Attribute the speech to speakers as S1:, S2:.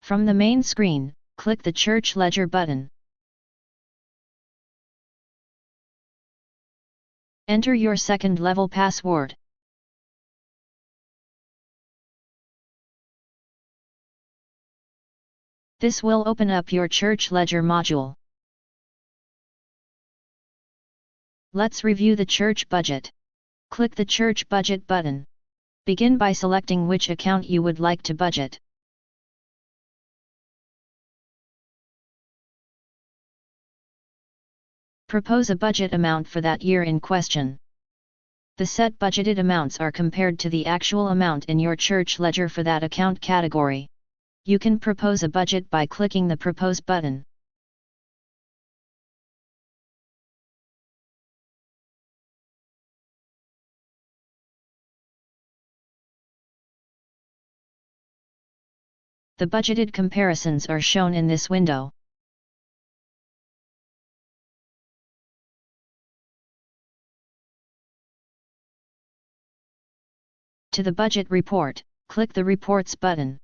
S1: From the main screen, click the Church Ledger button. Enter your second-level password. This will open up your Church Ledger module. Let's review the church budget. Click the Church Budget button. Begin by selecting which account you would like to budget. Propose a budget amount for that year in question. The set budgeted amounts are compared to the actual amount in your church ledger for that account category. You can propose a budget by clicking the Propose button. The budgeted comparisons are shown in this window. To the budget report, click the Reports button.